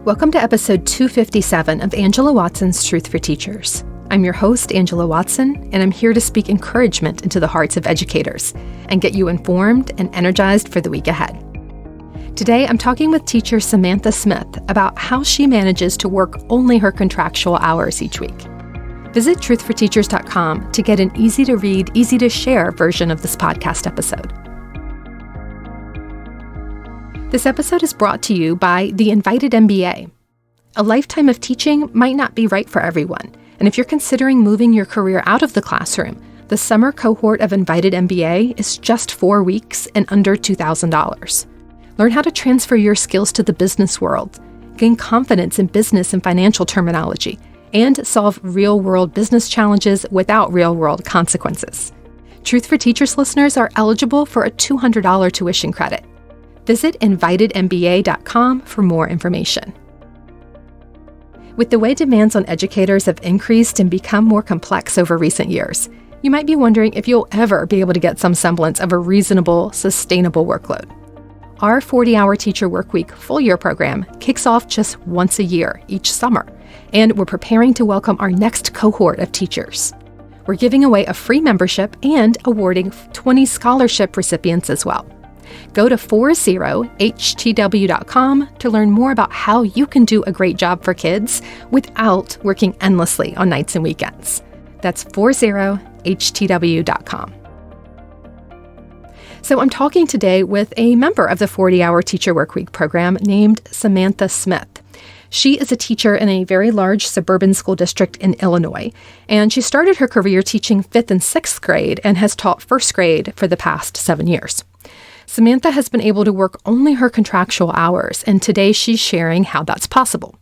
Welcome to episode 257 of Angela Watson's Truth for Teachers. I'm your host, Angela Watson, and I'm here to speak encouragement into the hearts of educators and get you informed and energized for the week ahead. Today, I'm talking with teacher Samantha Smith about how she manages to work only her contractual hours each week. Visit truthforteachers.com to get an easy-to-read, easy-to-share version of this podcast episode. This episode is brought to you by the Invited MBA. A lifetime of teaching might not be right for everyone, and if you're considering moving your career out of the classroom, the summer cohort of Invited MBA is just 4 weeks and under $2,000. Learn how to transfer your skills to the business world, gain confidence in business and financial terminology, and solve real-world business challenges without real-world consequences. Truth for Teachers listeners are eligible for a $200 tuition credit. Visit invitedmba.com for more information. With the way demands on educators have increased and become more complex over recent years, you might be wondering if you'll ever be able to get some semblance of a reasonable, sustainable workload. Our 40-hour teacher workweek full-year program kicks off just once a year, each summer, and we're preparing to welcome our next cohort of teachers. We're giving away a free membership and awarding 20 scholarship recipients as well. Go to 40htw.com to learn more about how you can do a great job for kids without working endlessly on nights and weekends. That's 40htw.com. So I'm talking today with a member of the 40-hour teacher workweek program named Samantha Smith. She is a teacher in a very large suburban school district in Illinois, and she started her career teaching 5th and 6th grade and has taught 1st grade for the past 7 years. Samantha has been able to work only her contractual hours, and today she's sharing how that's possible.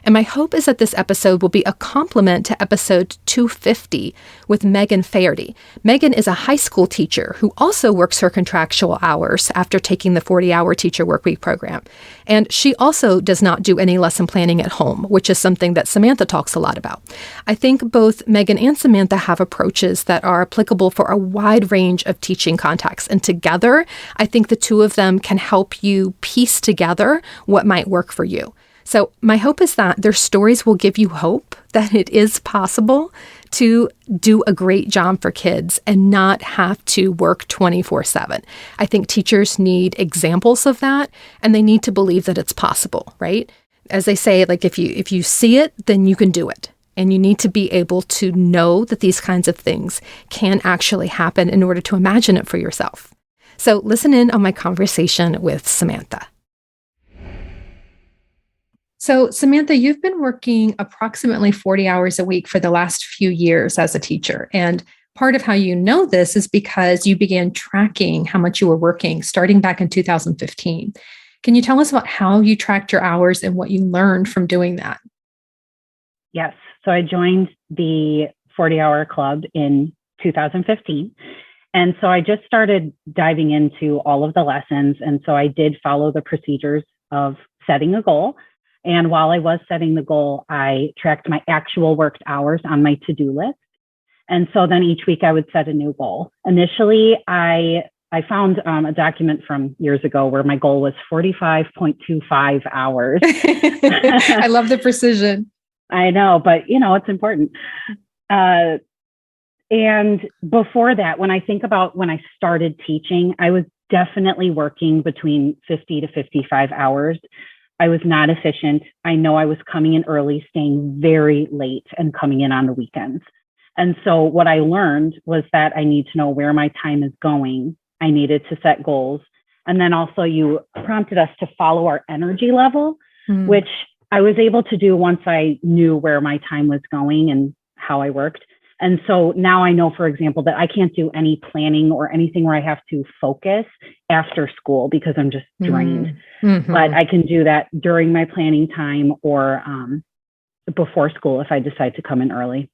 And my hope is that this episode will be a complement to episode 250 with Megan Faherty. Megan is a high school teacher who also works her contractual hours after taking the 40-hour teacher workweek program. And she also does not do any lesson planning at home, which is something that Samantha talks a lot about. I think both Megan and Samantha have approaches that are applicable for a wide range of teaching contexts. And together, I think the two of them can help you piece together what might work for you. So my hope is that their stories will give you hope that it is possible to do a great job for kids and not have to work 24/7. I think teachers need examples of that, and they need to believe that it's possible, right? As they say, like if you see it, then you can do it. And you need to be able to know that these kinds of things can actually happen in order to imagine it for yourself. So listen in on my conversation with Samantha. So, Samantha, you've been working approximately 40 hours a week for the last few years as a teacher. And part of how you know this is because you began tracking how much you were working starting back in 2015. Can you tell us about how you tracked your hours and what you learned from doing that? Yes. So I joined the 40-hour club in 2015. And so I just started diving into all of the lessons. And so I did follow the procedures of setting a goal. And while I was setting the goal, I tracked my actual worked hours on my to-do list. And so then each week I would set a new goal. Initially, I found a document from years ago where my goal was 45.25 hours. I love the precision. I know, but it's important. And before that, when I think about when I started teaching, I was definitely working between 50 to 55 hours. I was not efficient. I know I was coming in early, staying very late, and coming in on the weekends. And so what I learned was that I need to know where my time is going. I needed to set goals. And then also you prompted us to follow our energy level, which I was able to do once I knew where my time was going and how I worked. And so now I know, for example, that I can't do any planning or anything where I have to focus after school because I'm just drained. Mm-hmm. But I can do that during my planning time or before school if I decide to come in early.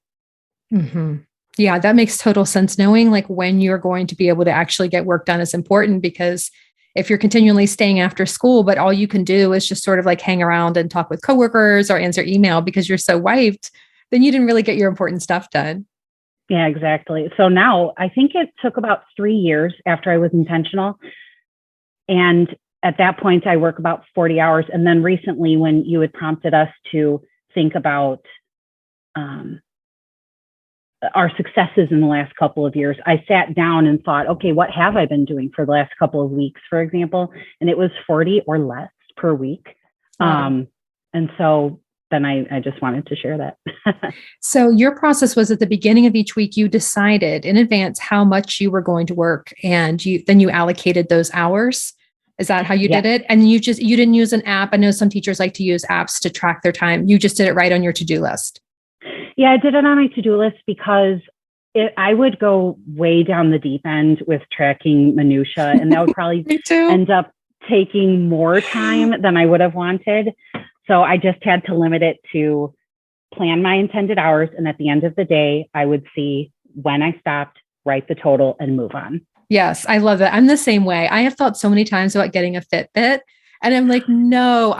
Mm-hmm. Yeah, that makes total sense. Knowing like when you're going to be able to actually get work done is important, because if you're continually staying after school, but all you can do is just sort of like hang around and talk with coworkers or answer email because you're so wiped, then you didn't really get your important stuff done. Yeah, exactly. So now I think it took about 3 years after I was intentional. And at that point, I work about 40 hours. And then recently, when you had prompted us to think about our successes in the last couple of years, I sat down and thought, okay, what have I been doing for the last couple of weeks, for example? And it was 40 or less per week. Wow. And so then I just wanted to share that. So your process was at the beginning of each week, you decided in advance how much you were going to work, and then you allocated those hours. Is that how you did it? And you didn't use an app. I know some teachers like to use apps to track their time. You just did it right on your to-do list. Yeah, I did it on my to-do list because I would go way down the deep end with tracking minutia, and that would probably end up taking more time than I would have wanted. So I just had to limit it to plan my intended hours. And at the end of the day, I would see when I stopped, write the total, and move on. Yes, I love that. I'm the same way. I have thought so many times about getting a Fitbit, and I'm like, no,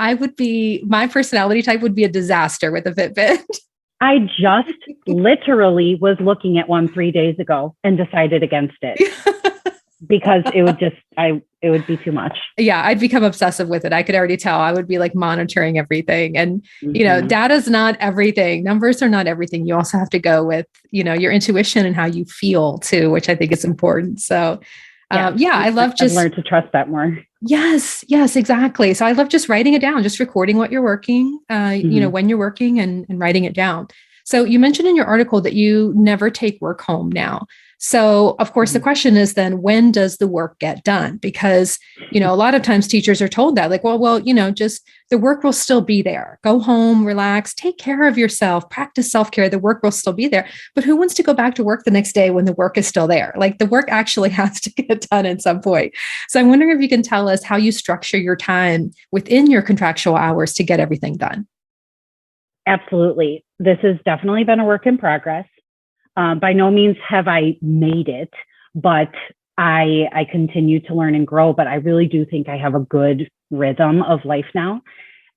my personality type would be a disaster with a Fitbit. I just literally was looking at one 3 days ago and decided against it because it would be too much. Yeah, I'd become obsessive with it. I could already tell. I would be like monitoring everything. And, data's not everything. Numbers are not everything. You also have to go with, your intuition and how you feel too, which I think is important. So I love I've learned to trust that more. Yes, exactly. So I love just writing it down, just recording what you're working, when you're working and writing it down. So you mentioned in your article that you never take work home now. So of course, the question is then, when does the work get done? Because, a lot of times teachers are told that, like, well, just the work will still be there. Go home, relax, take care of yourself, practice self-care. The work will still be there. But who wants to go back to work the next day when the work is still there? Like, the work actually has to get done at some point. So I'm wondering if you can tell us how you structure your time within your contractual hours to get everything done. Absolutely. This has definitely been a work in progress. By no means have I made it, but I continue to learn and grow. But I really do think I have a good rhythm of life now.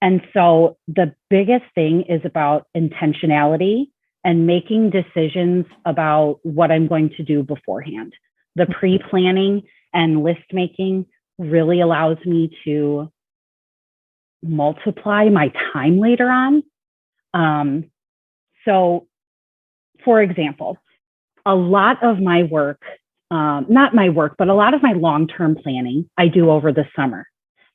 And so the biggest thing is about intentionality and making decisions about what I'm going to do beforehand. The pre-planning and list making really allows me to multiply my time later on. So, for example, a lot of my work, not my work, but a lot of my long-term planning I do over the summer.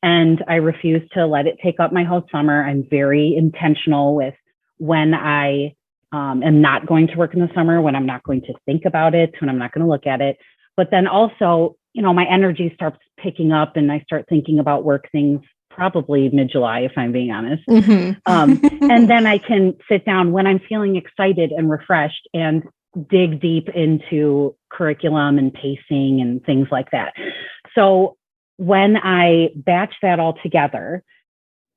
And I refuse to let it take up my whole summer. I'm very intentional with when I am not going to work in the summer, when I'm not going to think about it, when I'm not going to look at it. But then also, my energy starts picking up and I start thinking about work things probably mid-July, if I'm being honest. And then I can sit down when I'm feeling excited and refreshed and dig deep into curriculum and pacing and things like that. So when I batch that all together,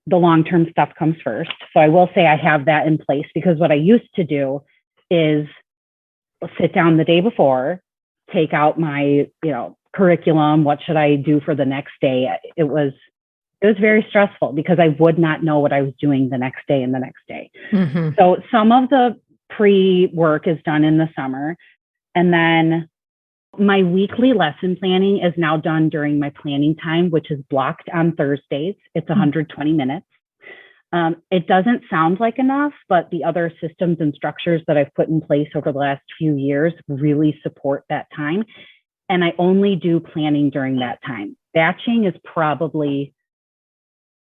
the long-term stuff comes first. So I will say I have that in place, because what I used to do is sit down the day before, take out my, curriculum. What should I do for the next day? It was very stressful because I would not know what I was doing the next day and the next day. So some of the pre-work is done in the summer. And then my weekly lesson planning is now done during my planning time, which is blocked on Thursdays. It's 120 minutes. It doesn't sound like enough, but the other systems and structures that I've put in place over the last few years really support that time. And I only do planning during that time. Batching is probably,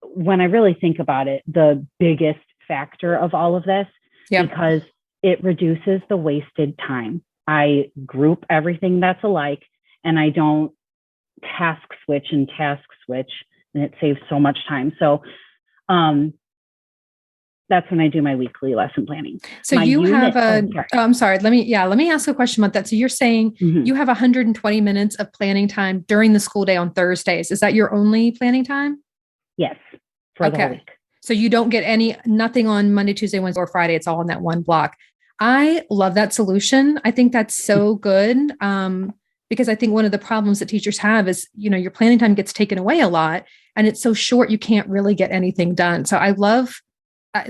when I really think about it, the biggest factor of all of this, because it reduces the wasted time. I group everything that's alike, and I don't task switch, and it saves so much time. So that's when I do my weekly lesson planning. So I'm sorry. Let me ask a question about that. So you're saying you have 120 minutes of planning time during the school day on Thursdays. Is that your only planning time? Yes. For the whole week. So you don't get nothing on Monday, Tuesday, Wednesday, or Friday. It's all in that one block. I love that solution. I think that's so good. Because I think one of the problems that teachers have is, your planning time gets taken away a lot and it's so short, you can't really get anything done. So I love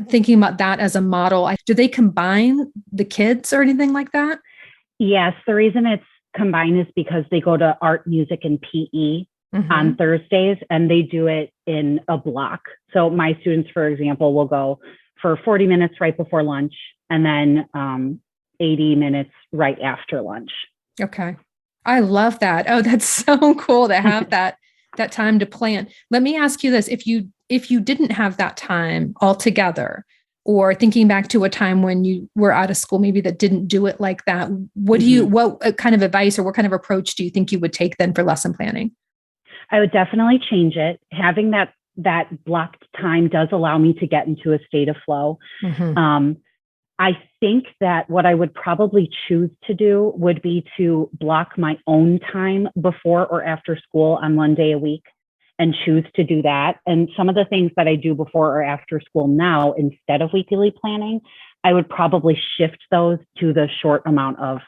thinking about that as a model. Do they combine the kids or anything like that? Yes. The reason it's combined is because they go to art, music, and PE on Thursdays, and they do it in a block. So my students, for example, will go for 40 minutes right before lunch and then 80 minutes right after lunch. Okay. I love that. Oh, that's so cool to have that time to plan. Let me ask you this. If you didn't have that time altogether, or thinking back to a time when you were out of school, maybe that didn't do it like that, what kind of advice or what kind of approach do you think you would take then for lesson planning? I would definitely change it. Having that blocked time does allow me to get into a state of flow. I think that what I would probably choose to do would be to block my own time before or after school on one day a week and choose to do that. And some of the things that I do before or after school now, instead of weekly planning, I would probably shift those to the short amount of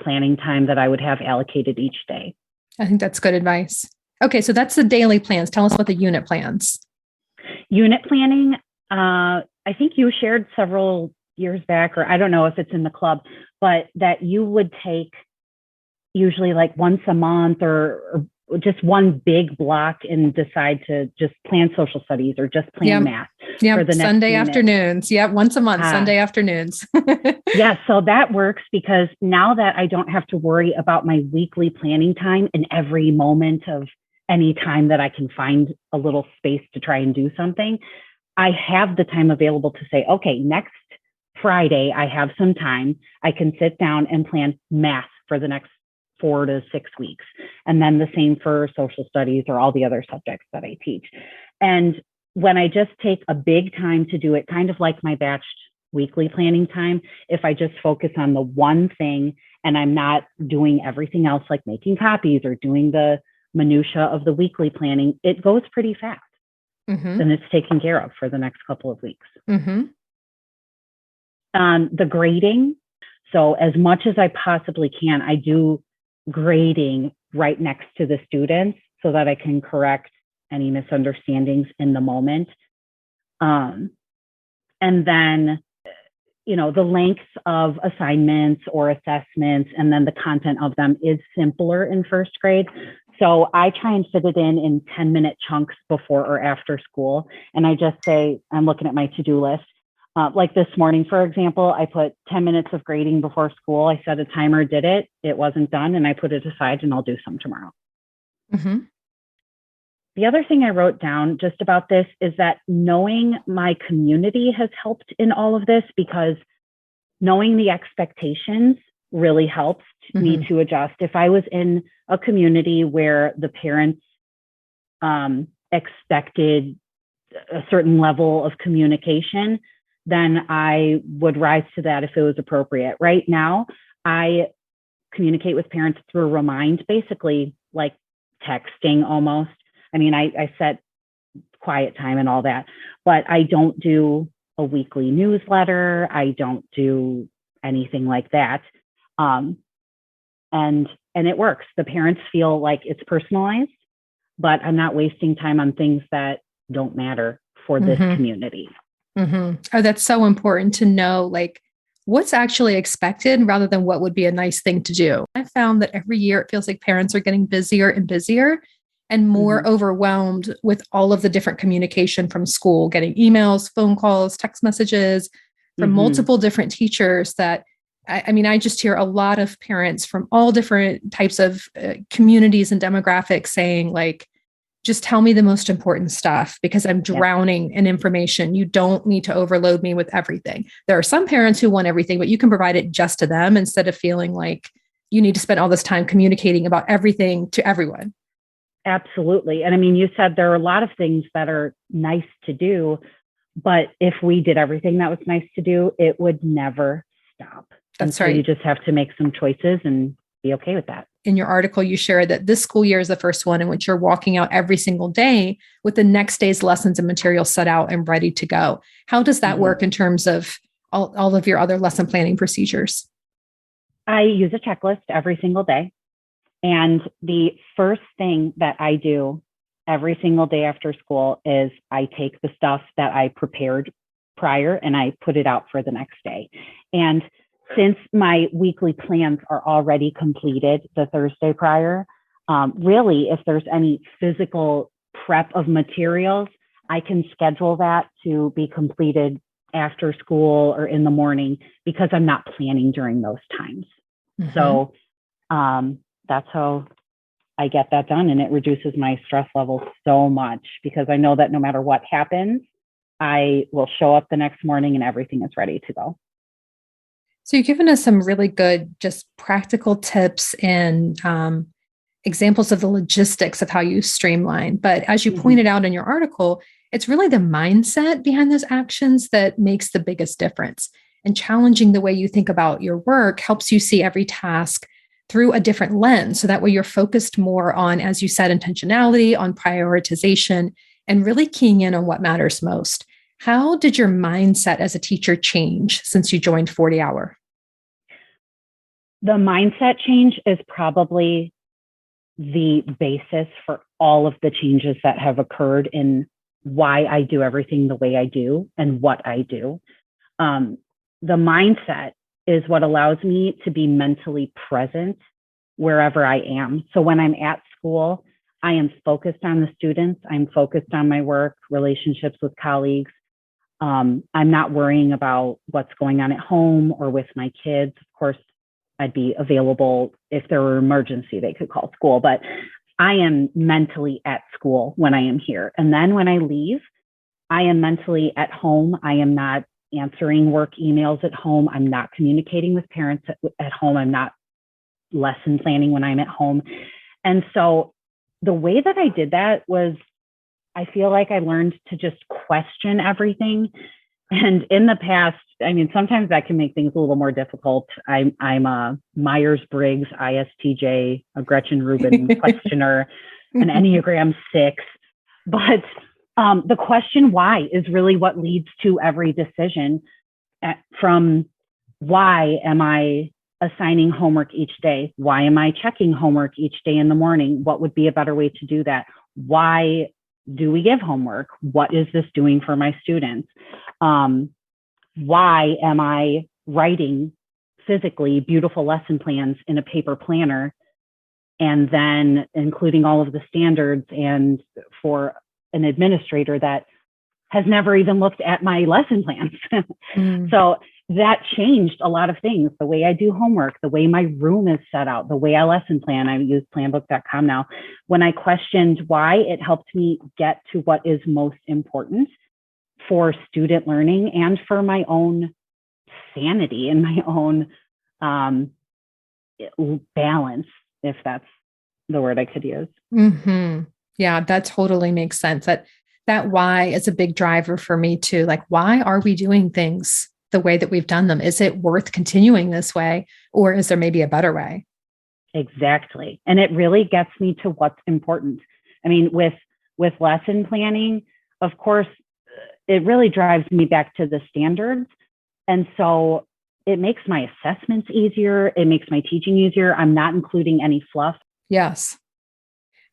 planning time that I would have allocated each day. I think that's good advice. Okay, so that's the daily plans. Tell us about the unit plans. Unit planning, I think you shared several years back, or I don't know if it's in the club, but that you would take usually like once a month or just one big block and decide to just plan social studies or just plan math. For the next Sunday afternoons. Once a month, Sunday afternoons. Yeah, so that works because now that I don't have to worry about my weekly planning time in every moment of any time that I can find a little space to try and do something, I have the time available to say, okay, next Friday, I have some time. I can sit down and plan math for the next 4 to 6 weeks. And then the same for social studies or all the other subjects that I teach. And when I just take a big time to do it, kind of like my batched weekly planning time, if I just focus on the one thing and I'm not doing everything else like making copies or doing the minutia of the weekly planning, it goes pretty fast. And it's taken care of for the next couple of weeks. The grading. So as much as I possibly can, I do grading right next to the students so that I can correct any misunderstandings in the moment. And then, the length of assignments or assessments and then the content of them is simpler in first grade. So I try and fit it in 10-minute chunks before or after school. And I just say, I'm looking at my to-do list. Like this morning, for example, I put 10 minutes of grading before school. I set a timer, did it. It wasn't done, and I put it aside, and I'll do some tomorrow. The other thing I wrote down just about this is that knowing my community has helped in all of this, because knowing the expectations really helps me to adjust. If I was in a community where the parents expected a certain level of communication, then I would rise to that if it was appropriate. Right now, I communicate with parents through Remind, basically like texting almost. I mean, I set quiet time and all that, but I don't do a weekly newsletter. I don't do anything like that. And it works. The parents feel like it's personalized, but I'm not wasting time on things that don't matter for this community. Oh, that's so important to know, like, what's actually expected rather than what would be a nice thing to do. I found that every year it feels like parents are getting busier and busier and more overwhelmed with all of the different communication from school, getting emails, phone calls, text messages from multiple different teachers that I just hear a lot of parents from all different types of communities and demographics saying, like, just tell me the most important stuff because I'm drowning in information. You don't need to overload me with everything. There are some parents who want everything, but you can provide it just to them instead of feeling like you need to spend all this time communicating about everything to everyone. Absolutely. And I mean, you said there are a lot of things that are nice to do, but if we did everything that was nice to do, it would never stop. That's so right. You just have to make some choices and be okay with that. In your article, you shared that this school year is the first one in which you're walking out every single day with the next day's lessons and material set out and ready to go. How does that work in terms of all of your other lesson planning procedures? I use a checklist every single day. And the first thing that I do every single day after school is I take the stuff that I prepared prior and I put it out for the next day. And since my weekly plans are already completed the Thursday prior, Really, if there's any physical prep of materials, I can schedule that to be completed after school or in the morning because I'm not planning during those times. Mm-hmm. So that's how I get that done. And it reduces my stress levels so much because I know that no matter what happens, I will show up the next morning and everything is ready to go. So you've given us some really good, just practical tips and examples of the logistics of how you streamline. But as you pointed out in your article, it's really the mindset behind those actions that makes the biggest difference. And challenging the way you think about your work helps you see every task through a different lens. So that way you're focused more on, as you said, intentionality, on prioritization, and really keying in on what matters most. How did your mindset as a teacher change since you joined 40 Hour? The mindset change is probably the basis for all of the changes that have occurred in why I do everything the way I do and what I do. The mindset is what allows me to be mentally present wherever I am. So when I'm at school, I am focused on the students. I'm focused on my work, relationships with colleagues. I'm not worrying about what's going on at home or with my kids. Of course, I'd be available if there were an emergency, they could call school, but I am mentally at school when I am here. And then when I leave, I am mentally at home. I am not answering work emails at home. I'm not communicating with parents at home. I'm not lesson planning when I'm at home. And so the way that I did that was, I feel like I learned to just question everything. And in the past, I mean, sometimes that can make things a little more difficult. I'm a Myers-Briggs ISTJ, a Gretchen Rubin questioner, an Enneagram 6. But the question why is really what leads to every decision. From why am I assigning homework each day? Why am I checking homework each day in the morning? What would be a better way to do that? Why do we give homework? What is this doing for my students? Why am I writing physically beautiful lesson plans in a paper planner and then including all of the standards and for an administrator that has never even looked at my lesson plans? So that changed a lot of things. The way I do homework, the way my room is set out, the way I lesson plan. I use planbook.com now. When I questioned why, it helped me get to what is most important for student learning and for my own sanity and my own balance, if that's the word I could use. Mm-hmm. Yeah, that totally makes sense. That why is a big driver for me too. Like, why are we doing things the way that we've done them? Is it worth continuing this way, or is there maybe a better way? Exactly. And it really gets me to what's important. I mean, with lesson planning, of course, it really drives me back to the standards. And so it makes my assessments easier. It makes my teaching easier. I'm not including any fluff. Yes.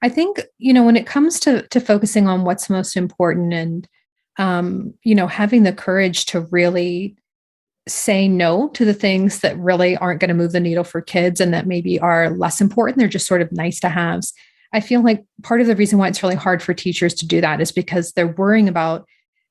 I think, when it comes to focusing on what's most important and, having the courage to really say no to the things that really aren't going to move the needle for kids and that maybe are less important. They're just sort of nice to haves. I feel like part of the reason why it's really hard for teachers to do that is because they're worrying about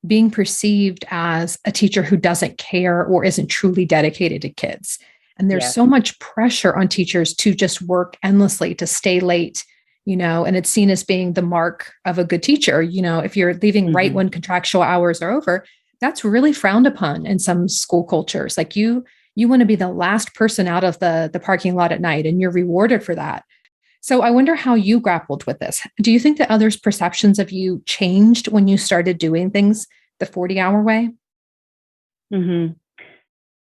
being perceived as a teacher who doesn't care or isn't truly dedicated to kids. And there's so much pressure on teachers to just work endlessly, to stay late, and it's seen as being the mark of a good teacher. If you're leaving right when contractual hours are over, that's really frowned upon in some school cultures. Like you want to be the last person out of the parking lot at night, and you're rewarded for that. So I wonder how you grappled with this. Do you think that others' perceptions of you changed when you started doing things the 40-hour way? Mm-hmm.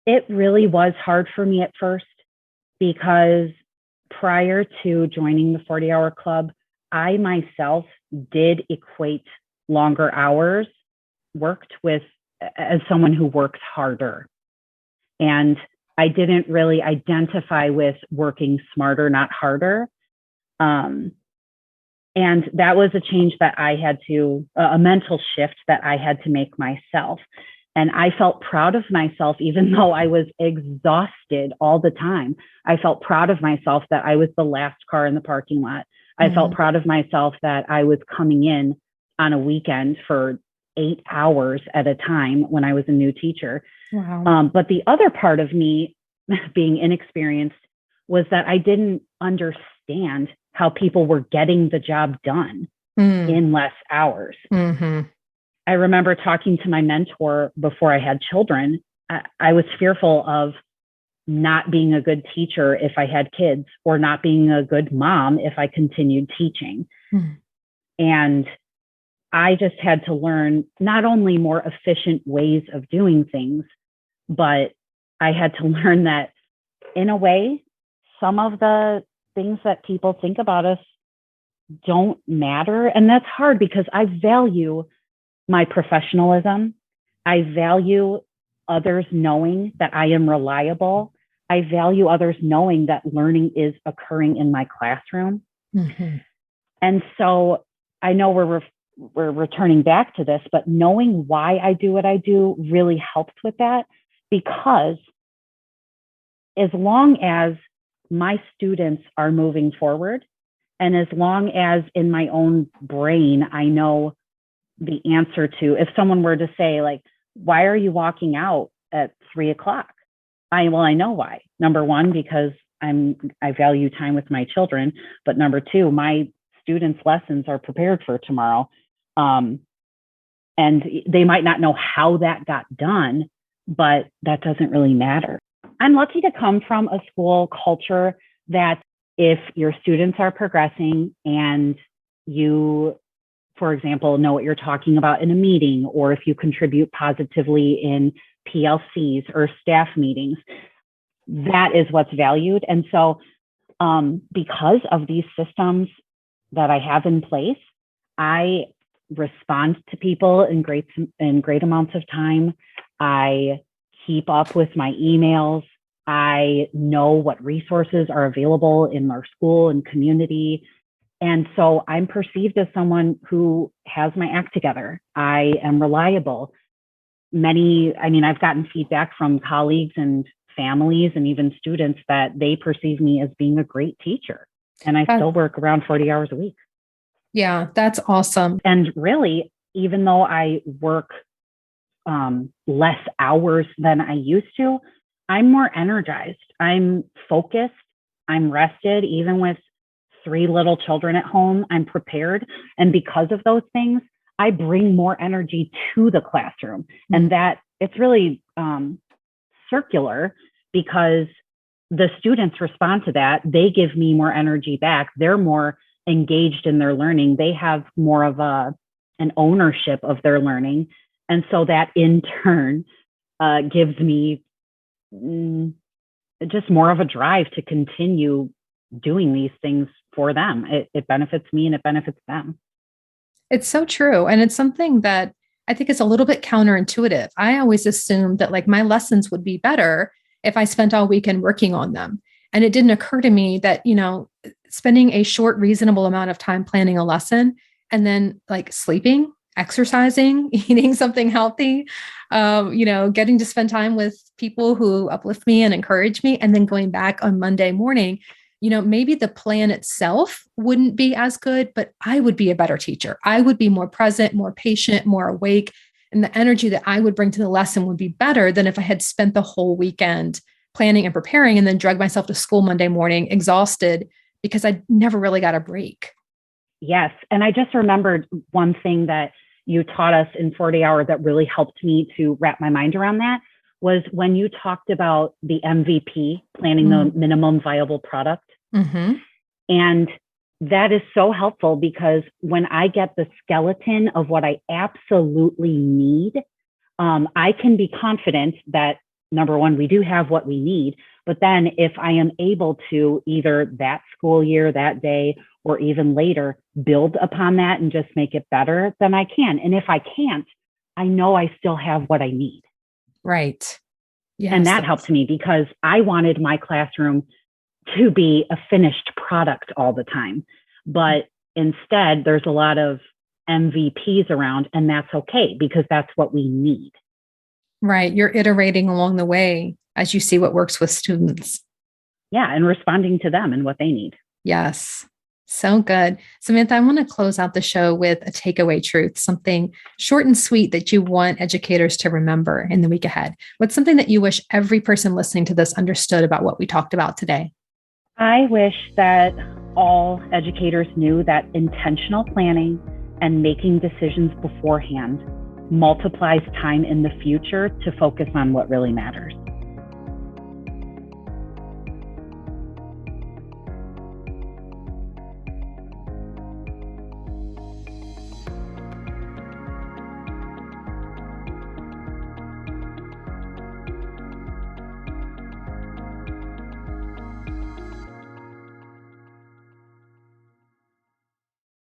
It really was hard for me at first because prior to joining the 40-hour club, I myself did equate longer hours worked with as someone who works harder. And I didn't really identify with working smarter, not harder. And that was a change that I had to, a mental shift that I had to make myself. And I felt proud of myself, even though I was exhausted all the time. I felt proud of myself that I was the last car in the parking lot. I felt proud of myself that I was coming in on a weekend for 8 hours at a time when I was a new teacher. Wow. But the other part of me being inexperienced was that I didn't understand how people were getting the job done in less hours. Mm-hmm. I remember talking to my mentor before I had children. I was fearful of not being a good teacher if I had kids, or not being a good mom if I continued teaching. And I just had to learn not only more efficient ways of doing things, but I had to learn that in a way, some of the things that people think about us don't matter. And that's hard because I value my professionalism. I value others knowing that I am reliable. I value others knowing that learning is occurring in my classroom. And so I know we're returning back to this, but knowing why I do what I do really helps with that, because as long as my students are moving forward, and as long as in my own brain, I know the answer to, if someone were to say, like, why are you walking out at 3:00? I know why. Number one, because I value time with my children. But number two, my students' lessons are prepared for tomorrow. And they might not know how that got done, but that doesn't really matter. I'm lucky to come from a school culture that if your students are progressing and you, for example, know what you're talking about in a meeting, or if you contribute positively in PLCs or staff meetings, that is what's valued. And so because of these systems that I have in place, I respond to people in great amounts of time. I keep up with my emails. I know what resources are available in our school and community. And so I'm perceived as someone who has my act together. I am reliable. I've gotten feedback from colleagues and families and even students that they perceive me as being a great teacher. And I still work around 40 hours a week. Yeah, that's awesome. And really, even though I work less hours than I used to, I'm more energized. I'm focused. I'm rested. Even with 3 little children at home, I'm prepared. And because of those things, I bring more energy to the classroom. And that it's really circular, because the students respond to that. They give me more energy back. They're more engaged in their learning. They have more of an ownership of their learning. And so that in turn gives me just more of a drive to continue doing these things for them. It benefits me and it benefits them. It's so true. And it's something that I think is a little bit counterintuitive. I always assumed that like my lessons would be better if I spent all weekend working on them. And it didn't occur to me that, spending a short, reasonable amount of time planning a lesson and then like sleeping, exercising, eating something healthy, getting to spend time with people who uplift me and encourage me, and then going back on Monday morning, maybe the plan itself wouldn't be as good, but I would be a better teacher. I would be more present, more patient, more awake. And the energy that I would bring to the lesson would be better than if I had spent the whole weekend planning and preparing and then dragged myself to school Monday morning exhausted because I never really got a break. Yes. And I just remembered one thing that you taught us in 40 hours that really helped me to wrap my mind around that, was when you talked about the MVP, planning the minimum viable product. And that is so helpful, because when I get the skeleton of what I absolutely need, I can be confident that, number one, we do have what we need. But then if I am able to either that school year, that day, or even later, build upon that and just make it better, then I can. And if I can't, I know I still have what I need. Right. Yes, and that helped me, because I wanted my classroom to be a finished product all the time. But instead, there's a lot of MVPs around, and that's okay, because that's what we need. Right. You're iterating along the way as you see what works with students. Yeah. And responding to them and what they need. Yes. So good. Samantha, I want to close out the show with a takeaway truth, something short and sweet that you want educators to remember in the week ahead. What's something that you wish every person listening to this understood about what we talked about today? I wish that all educators knew that intentional planning and making decisions beforehand multiplies time in the future to focus on what really matters.